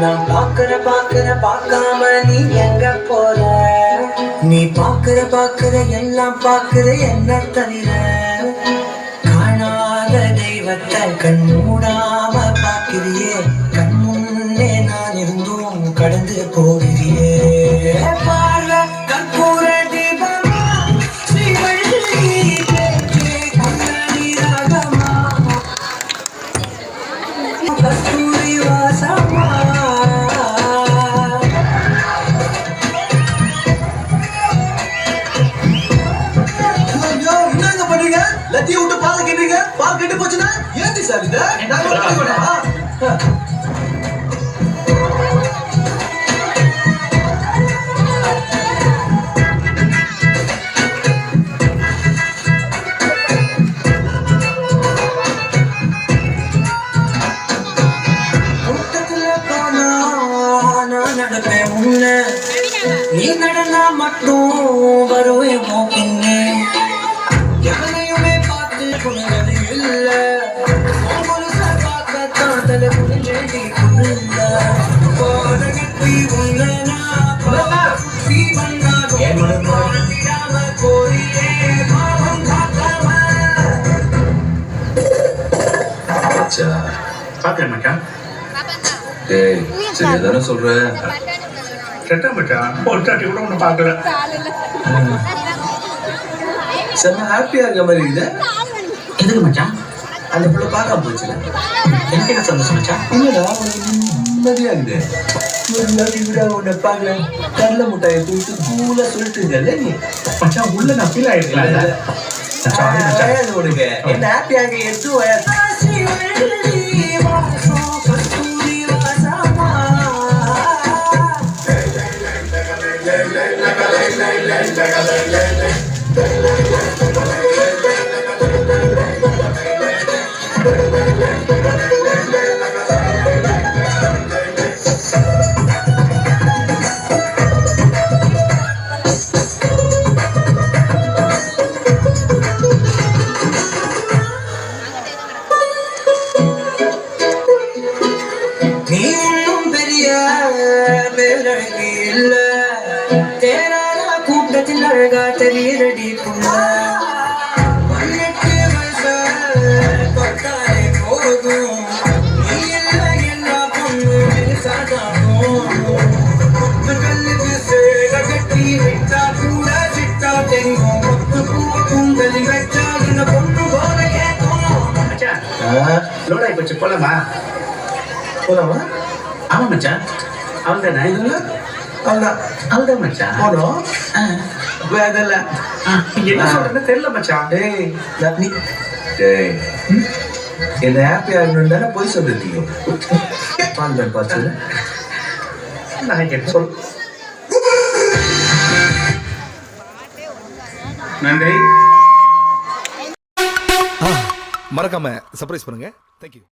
நான் பார்க்காம நீ எங்க போற? நீ பார்க்கிற எல்லாம் பார்க்கிற என்ன தவிர காணாத தெய்வத்தை கண் மூடாம பார்க்கிறியே. கண் முன்னே நான் இருந்தும் கடந்து போகிறியே. பார்வ கற்பூர தீபமா ஸ்ரீவள்ளி பேச்சே கண்ணாடி ராகமா கஸ்தூரி வாசமா. லத்தி விட்டு பால் கேட்டீங்க, பால் கெட்டு போச்சுன்னா ஏத்தி சார் இது கூட்டத்துல போனா நான் நடப்பேன் முன்ன, நீ நடனா மட்டும் வருவேன் போக்கின்னு. யாரையுமே பார்த்து புனது இல்ல, பார்க்கத்தான் தலை புனிஞ்செடி புள்ள போனகத்தி உள்ள கோரியே பாவம் காக்காம. பாக்குறேன் மச்சான். டேய் சரி எதானே சொல்ற? செட்டா மச்சான், பொட்டாட்டி கூட ஒண்ணு பாக்கல. செம்ம ஹாப்பியா இருக்க மாதிரி இருக்குது. எதுக்கு மச்சான்? அந்த பிள்ளை பார்க்காம போச்சுல, எனக்கு என்ன சந்தோஷம் மச்சான்? இல்லடா உனக்கு நிம்மதியா இருக்குது. ஒரு நாள் விட உன்னை பார்க்கல, கடலை முட்டாயை தூக்கிட்டு கூலா சொல்லிட்டு நீ மச்சான் உள்ள நான் ஃபீல் ஆயிடுறேன். உனக்கு என்ன ஹாப்பியாக எதுவும் நீ இன்னும் பெரிய பேரழகி இல்ல, தேராத கூட்டத்தில் அழகா தெரியறடி புள்ள. 18 வயசு தொட்டாலே போதும், நீ இல்ல எல்லா பொண்ணு சாதாகும். கல்லுக்கு சேர கட்டி விட்டா கூட சிட்டா தெங்கும், கொத்து பூ பூங்கலி வச்சா இந்த பொண்ணு போல ஏற்கும். மச்சான் லோடாய் போச்சு, போலாமா? போலாமா? ஆமா மச்சான், அவன் தானே இதுல அவ்வளோதான் அவள்தான் மச்சான். போனோம் அதெல்லாம். என்ன சொல்றேன்னு தெரியல மச்சான். டேய் நீ டேய் என்ன ஹாப்பி ஆகணும் தானே போய் சொல்றீங்க. பால் பார்த்து நான் என்ன சொல் நன்றி. மறக்காம சர்ப்ரைஸ் பண்ணுங்க. தேங்க்யூ.